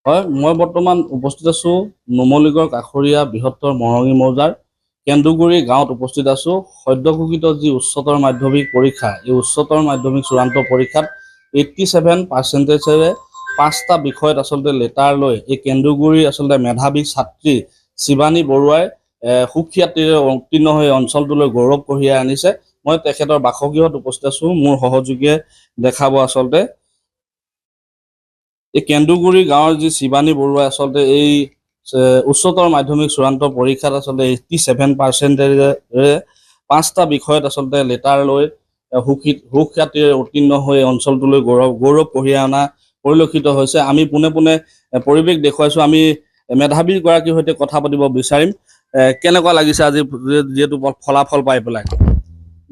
হয়, মই বৰ্তমান উপস্থিত আছো নুমলীগড় কাষৰীয়া বৃহত্তৰ মৰঙী মৌজাৰ কেন্দুগুৰি গাঁৱত উপস্থিত আছো। সদ্য ঘোষিত যি উচ্চতৰ মাধ্যমিক পৰীক্ষা, এই উচ্চতৰ মাধ্যমিক চূড়ান্ত পৰীক্ষাত 87%ৰে 5টা বিষয়ত আচলতে লেটাৰ লৈ এই কেন্দুগুৰি আচলতে মেধাৱী ছাত্ৰী শিৱানী বৰুৱাই সুখ্যাতিৰে উত্তীৰ্ণ হৈ অঞ্চলটোলৈ গৌৰৱ কঢ়িয়াই আনিছে। মই তেখেতৰ বাসগৃহত উপস্থিত আছো। মোৰ সহযোগীয়ে দেখাব আচলতে এই কেন্দুগুৰি গাঁৱৰ যি শিৱানী বৰুৱাই আচলতে এই উচ্চতৰ মাধ্যমিক চূড়ান্ত পৰীক্ষাত আচলতে 87%ৰে 5টা বিষয়ত আচলতে লেটাৰ লৈ সুখ্যাতিৰে উত্তীৰ্ণ হৈ অঞ্চলটোলৈ গৌৰৱ কঢ়িয়াই অনা পৰিলক্ষিত হৈছে। আমি পোনে পোনে পৰিৱেশ দেখুৱাইছো। আমি মেধাৱী গৰাকীৰ সৈতে কথা পাতিব বিচাৰিম। কেনেকুৱা লাগিছে আজি যিহেতু ফলাফল পাই পেলাই?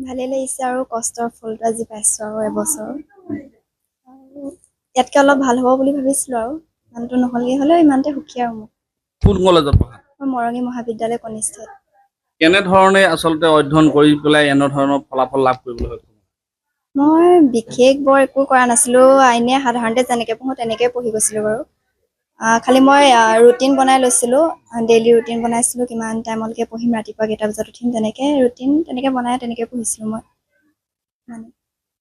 ভালেই লাগিছে আৰু কষ্টৰ ফলটো আজি পাইছো আৰু এবছৰ। ইয়াতকে অলপ ভাল হ'ব বুলি ভাবিছিলো আৰু ইমানটো নহ'লগে, হ'লেও ইমানতে সুখী আৰু মোক। কোন কলেজত পঢ়া? মই মৰঙী মহাবিদ্যালয় কনিষ্ঠত। কেনেধৰণে আচলতে অধ্যয়ন কৰি পেলাই এনেধৰণৰ ফলাফল লাভ কৰিবলৈ সক্ষম? মই বিশেষ বৰ একো কৰা নাছিলো। এনে সাধাৰণতে যেনেকে পঢ়ো তেনেকে পঢ়ি গৈছিলো বাৰু। খালি মই ৰুটিন বনাই লৈছিলো, ডেইলি ৰুটিন বনাইছিলো, কিমান টাইমলৈকে পঢ়িম, ৰাতিপুৱা কেইটা বজাত উঠিম, তেনেকে ৰুটিন বনাই তেনেকে পঢ়িছিলো মই।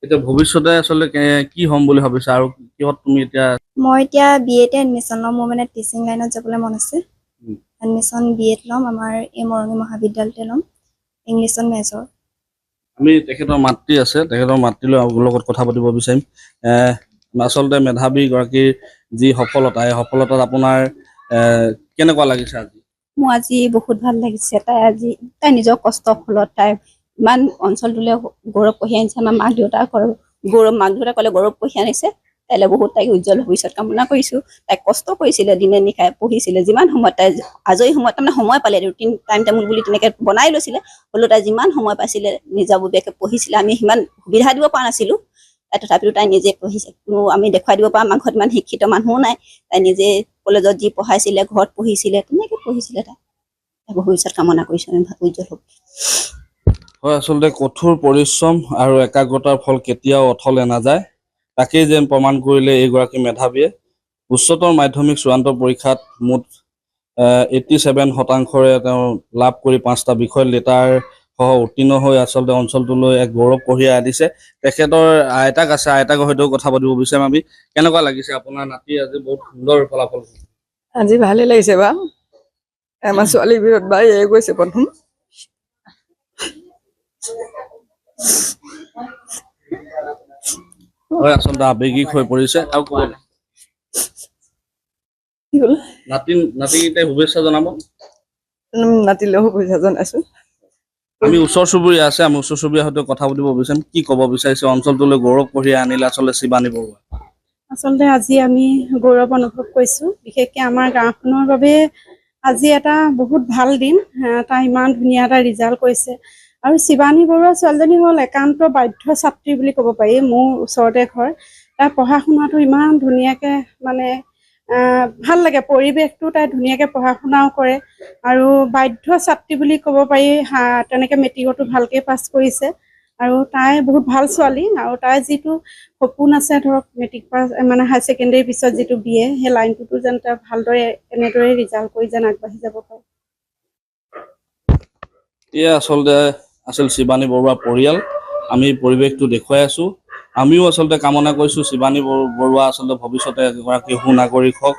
এতিয়া ভৱিষ্যতে আচলতে কি হ'ম বুলি ভাবিছা আৰু কিহত তুমি এতিয়া? মই এতিয়া BA-তে এডমিশ্যন ল'ম। মোৰ মানে টিচিং লাইনত যাবলৈ মন আছে। এডমিশ্যন BA-ত ল'ম, আমাৰ এই মৰঙী মহাবিদ্যালয়তে ল'ম, ইংলিছত মেজৰ। আমি তেখেতৰ মাতৃ আছে, তেখেতৰ মাতৃৰ লগত কথা পাতিব বিচাৰিম। আচলতে মেধাৱী গৰাকীৰ যি সফলতা, এই সফলতাত আপোনাৰ কেনেকুৱা লাগিছে আজি? মোৰ আজি বহুত ভাল লাগিছে। তাই নিজৰ কষ্টৰ ফলত তাই ইমান অঞ্চলটোলৈ গৌৰৱ কঢ়িয়াই আনিছে। আমাৰ মাক দেউতাকলে গৌৰৱ কঢ়িয়াই আনিছে। তাইলৈ বহুত তাইক উজ্জ্বল ভৱিষ্যত কামনা কৰিছো। তাই কষ্ট কৰিছিলে, দিনে নিশাই পঢ়িছিলে। যিমান সময়ত তাই আজৰি সময়ত তাৰমানে সময় পালে, ৰুটিন টাইম টেবুল বুলি তেনেকে বনাই লৈছিলে, হ'লেও তাই যিমান সময় পাইছিলে নিজাববীয়াকে পঢ়িছিলে। আমি সিমান সুবিধা দিব পৰা নাছিলো। তথাপিও তাই নিজে পঢ়িছে। কোনো আমি দেখুৱাই দিব পৰা আমাৰ ঘৰত ইমান শিক্ষিত মানুহো নাই। তাই নিজে কলেজত যি পঢ়াইছিলে, ঘৰত পঢ়িছিলে, তেনেকে পঢ়িছিলে। তাই ভৱিষ্যত কামনা কৰিছো আমি উজ্জ্বল হ'ব। হয়, আচলতে কঠোৰ পৰিশ্ৰম আৰু একাগ্ৰতাৰ ফল কেতিয়াও অথলে নাযায়। তাকেই যেন প্ৰমাণ কৰিলে এইগৰাকী মেধাৱীয়ে। উচ্চতৰ মাধ্যমিক চূড়ান্ত পৰীক্ষাত মুঠ 87%ৰে তেওঁ লাভ কৰি 5টা বিষয়ত লেটাৰ সহ উত্তীৰ্ণ হৈ আচলতে অঞ্চলটোলৈ এক গৌৰৱ কঢ়িয়াই আনিছে। তেখেতৰ আইতাক আছে, আইতাকৰ সৈতেও কথা পাতিব বিচাৰিম আমি। কেনেকুৱা লাগিছে আপোনাৰ নাতি আজি বহুত সুন্দৰ ফলাফল? আজি ভালেই লাগিছে বাৰু। আমাৰ ছোৱালীৰ ভিতৰত বাই গৈছে প্ৰথম। হয়, আচলতে আৱেগিক হৈ পৰিছে। আৰু নাতিকেইটাই শুভেচ্ছা জনাব। নাতিলৈ শুভেচ্ছা জনাইছো। আমি ওচৰ চুবুৰীয়া আছে, আমি ওচৰ চুবুৰীয়াৰ সৈতে কথা পাতিব বিচাৰিম। কি ক'ব বিচাৰিছে অঞ্চলটোলৈ গৌৰৱ কঢ়িয়াই আনিলে আচলতে শিৱানী বৰুৱা? আচলতে আজি আমি গৌৰৱ অনুভৱ কৰিছো। বিশেষকে আমাৰ গাঁওখনৰ বাবে আজি এটা বহুত ভাল দিন। তাই ইমান ধুনীয়া এটা ৰিজাল্ট কৰিছে। আৰু শিৱানী বৰুৱা ছোৱালীজনী হ'ল একান্ত বাধ্য ছাত্ৰী বুলি ক'ব পাৰি। মোৰ ওচৰতে ঘৰ। তাই পঢ়া শুনাটো ইমান ধুনীয়াকে মানে ভাল লাগে, পৰিৱেশটো তাই ধুনীয়াকে পঢ়া শুনাও কৰে আৰু বাধ্য ছাত্ৰী বুলি ক'ব পাৰি। তেনেকে মেট্ৰিকতো ভালকে পাছ কৰিছে আৰু তাই বহুত ভাল ছোৱালী। আৰু তাই যিটো সপোন আছে ধৰক মেট্ৰিক পাছ মানে হায়াৰ ছেকেণ্ডেৰীৰ পিছত যিটো BA, সেই লাইনটোতো যেন তাই ভালদৰে এনেদৰে ৰিজাল্ট কৰি যেন আগবাঢ়ি যাব পাৰে। এয়া আচলতে আছিল শিৱানী বৰুৱাৰ পৰিয়াল। আমি পৰিৱেশটো দেখুৱাই আছো। আমিও আচলতে কামনা কৰিছো শিৱানী বৰুৱা আচলতে ভৱিষ্যতে এগৰাকী সুনাগৰিক হওক,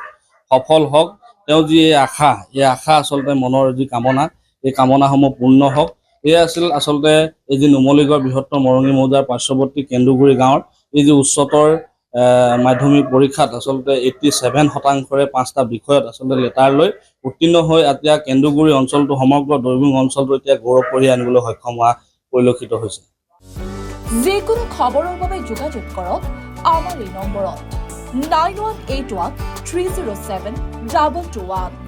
সফল হওক। তেওঁ যি এই আশা আচলতে মনৰ যি কামনা, এই কামনাসমূহ পূৰ্ণ হওক। এয়া আছিল আচলতে এই যি নুমলীগড় বৃহত্তৰ মৰঙী মৌজাৰ পাৰ্শ্বৱৰ্তী কেন্দুগুৰি গাঁৱৰ এই যি উচ্চতৰ মাধ্যমিক পৰীক্ষাত আচলতে 87%ৰে 5টা বিষয়ত আচলতে লেটাৰ লৈ উত্তীৰ্ণ হৈ এতিয়া কেন্দুগুৰি অঞ্চলটো সমগ্ৰ দৈগুং অঞ্চলটো এতিয়া গৌৰৱ কঢ়িয়াই আনিবলৈ সক্ষম হোৱা পৰিলক্ষিত হৈছে। যিকোনো খবৰৰ বাবে যোগাযোগ কৰক আমাৰ এই নম্বৰত 9181 307 221।